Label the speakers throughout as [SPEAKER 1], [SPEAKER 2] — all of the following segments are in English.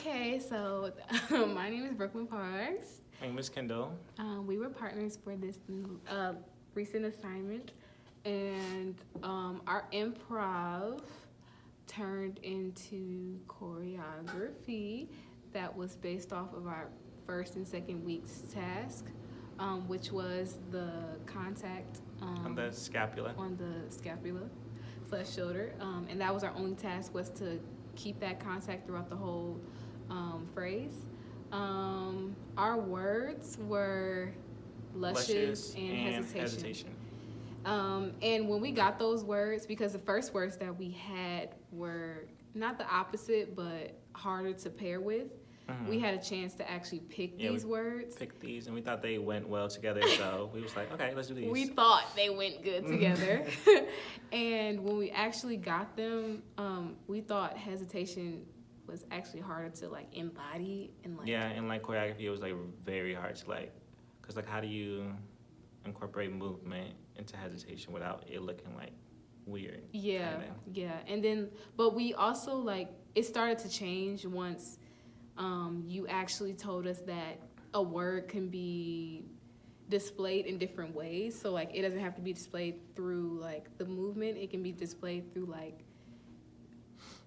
[SPEAKER 1] Okay, so my name is Brooklyn Parks.
[SPEAKER 2] My name is Kendall.
[SPEAKER 1] We were partners for this recent assignment, and our improv turned into choreography that was based off of our first and second week's task, which was the contact
[SPEAKER 2] On the scapula.
[SPEAKER 1] on the scapula/shoulder, and that was our only task, was to keep that contact throughout the whole phrase. Our words were luscious and hesitation. And when we got those words, because the first words that we had were not the opposite, but harder to pair with, we had a chance to actually pick these words.
[SPEAKER 2] Picked these, and we thought they went well together, so we was like, okay, let's do these.
[SPEAKER 1] We thought they went good together. And when we actually got them, we thought hesitation was actually harder to like embody and like.
[SPEAKER 2] Yeah, and like choreography, it was like very hard to like, cause like how do you incorporate movement into hesitation without it looking like weird?
[SPEAKER 1] Yeah,
[SPEAKER 2] kinda.
[SPEAKER 1] yeah, and then but we also like it started to change once you actually told us that a word can be displayed in different ways. So like it doesn't have to be displayed through like the movement. It can be displayed through like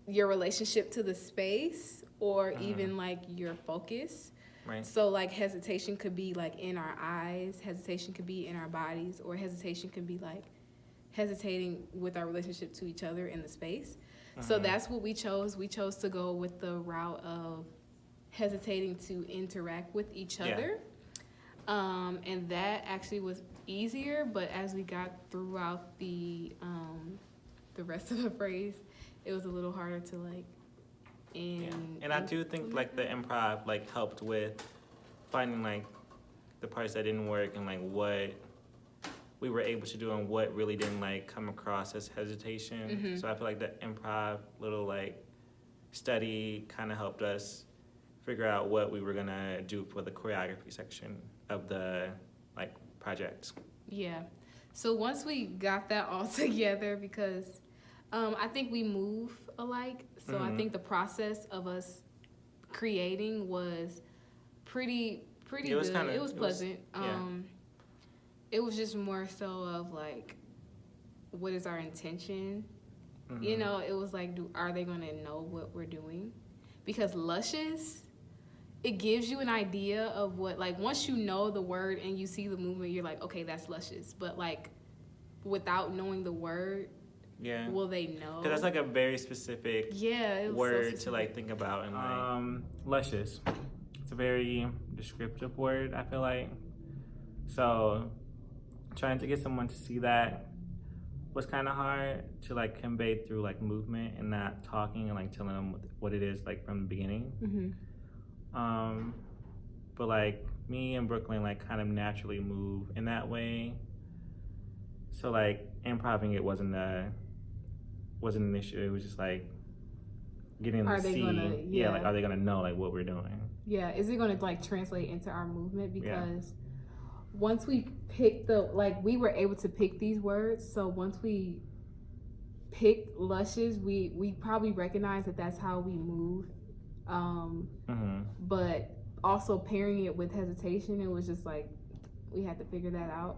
[SPEAKER 1] your relationship to the space, or even like your focus.
[SPEAKER 2] Right.
[SPEAKER 1] So like hesitation could be like in our eyes, hesitation could be in our bodies, or hesitation could be like hesitating with our relationship to each other in the space. So that's what we chose. We chose to go with the route of hesitating to interact with each other. And that actually was easier, but as we got throughout the rest of the phrase, it was a little harder to like
[SPEAKER 2] And I do think like the improv like helped with finding like the parts that didn't work and like what we were able to do and what really didn't like come across as hesitation. So I feel like the improv little like study kind of helped us figure out what we were gonna do for the choreography section of the like project.
[SPEAKER 1] Yeah. So once we got that all together, because I think we move alike, so I think the process of us creating was pretty
[SPEAKER 2] It was
[SPEAKER 1] good.
[SPEAKER 2] kinda-
[SPEAKER 1] It was
[SPEAKER 2] it was-
[SPEAKER 1] pleasant.
[SPEAKER 2] yeah.
[SPEAKER 1] It was just more so of like, what is our intention? You know, it was like, are they gonna know what we're doing? Because luscious, it gives you an idea of what, like, once you know the word and you see the movement, you're like, okay, that's luscious. But like, without knowing the word,
[SPEAKER 2] Yeah.
[SPEAKER 1] will they know?
[SPEAKER 2] Because that's like a very specific
[SPEAKER 1] it was so
[SPEAKER 2] word
[SPEAKER 1] specific.
[SPEAKER 2] to like think about and like luscious. It's a very descriptive word, I feel like. So trying to get someone to see that was kind of hard to like convey through like movement and not talking and like telling them what it is like from the beginning. But like me and Brooklyn like kind of naturally move in that way. So like improving it wasn't an issue. It was just like getting
[SPEAKER 1] Are
[SPEAKER 2] to
[SPEAKER 1] they
[SPEAKER 2] see.
[SPEAKER 1] gonna-
[SPEAKER 2] Yeah, like are they gonna know like what we're doing?
[SPEAKER 1] Yeah, is it going to like translate into our movement?
[SPEAKER 2] Yeah.
[SPEAKER 1] Because once we picked we were able to pick these words. So once we picked luscious, we probably recognized that that's how we move. But also pairing it with hesitation, it was just like we had to figure that out.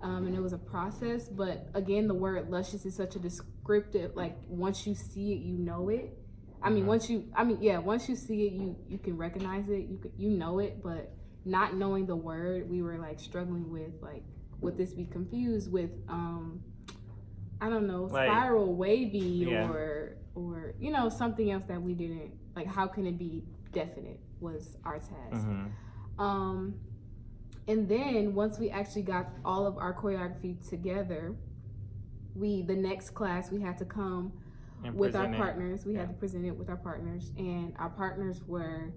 [SPEAKER 1] And it was a process. But again, the word luscious is such a descriptive, like once you see it, you know it. Once you see it, you can recognize it, you know it. But not knowing the word, we were like struggling with like, would this be confused with I don't know,
[SPEAKER 2] Like,
[SPEAKER 1] spiral, wavy,
[SPEAKER 2] yeah.
[SPEAKER 1] or you know, something else that we didn't like. How can it be definite was our task. And then once we actually got all of our choreography together, the next class we had to come
[SPEAKER 2] And
[SPEAKER 1] with our
[SPEAKER 2] present it.
[SPEAKER 1] partners. We had to present it with our partners, and our partners were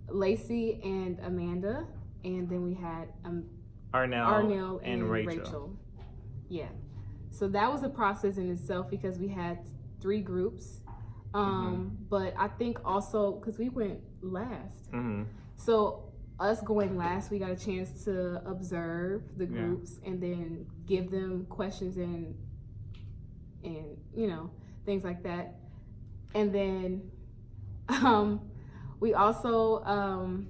[SPEAKER 1] Lacey and Amanda, and then we had Arnell and Rachel. Yeah. So that was a process in itself because we had 3 groups. But I think also because we went last. So us going last, we got a chance to observe the groups and then give them questions and you know, things like that. And then We also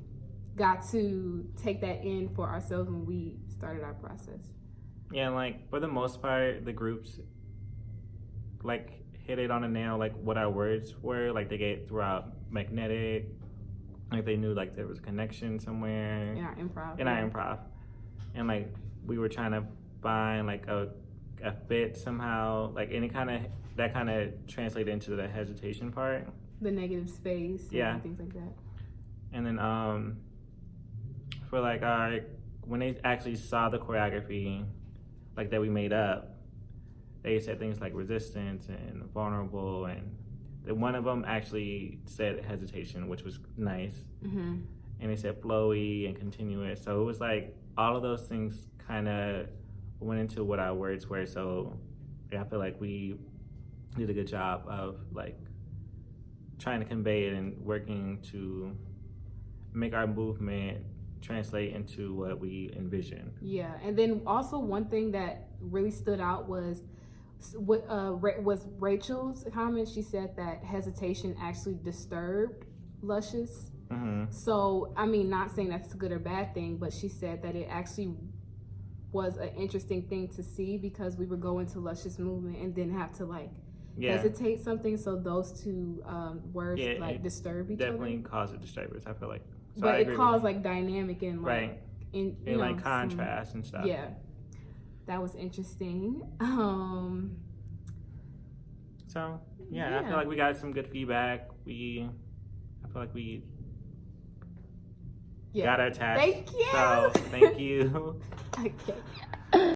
[SPEAKER 1] got to take that in for ourselves when we started our process.
[SPEAKER 2] Yeah, like for the most part, the groups like hit it on the nail, like what our words were. Like they throughout magnetic, like they knew like there was a connection somewhere
[SPEAKER 1] In our improv.
[SPEAKER 2] in our improv, and like we were trying to find like a fit somehow, like any kind of that kind of translated into the hesitation part,
[SPEAKER 1] The negative space.
[SPEAKER 2] Yeah.
[SPEAKER 1] And things like that.
[SPEAKER 2] and then for like our when they actually saw the choreography, like that we made up, they said things like resistance and vulnerable, and one of them actually said hesitation, which was nice.
[SPEAKER 1] Mm-hmm.
[SPEAKER 2] And they said flowy and continuous. So it was like all of those things kind of went into what our words were. So yeah, I feel like we did a good job of like trying to convey it and working to make our movement translate into what we envisioned.
[SPEAKER 1] Yeah, and then also one thing that really stood out was Rachel's comment. She said that hesitation actually disturbed Luscious.
[SPEAKER 2] Mm-hmm.
[SPEAKER 1] So, I mean, not saying that's a good or bad thing, but she said that it actually was an interesting thing to see because we would go into Luscious movement and then have to like hesitate something. So those two words like disturb each
[SPEAKER 2] definitely
[SPEAKER 1] other.
[SPEAKER 2] caused a disturbance, I feel like. So
[SPEAKER 1] but it caused like dynamic and like
[SPEAKER 2] right.
[SPEAKER 1] in
[SPEAKER 2] and like contrast and stuff.
[SPEAKER 1] Yeah, that was interesting.
[SPEAKER 2] So yeah, I feel like we got some good feedback. I feel like we got our task.
[SPEAKER 1] Thank you.
[SPEAKER 2] So thank you.
[SPEAKER 1] Okay.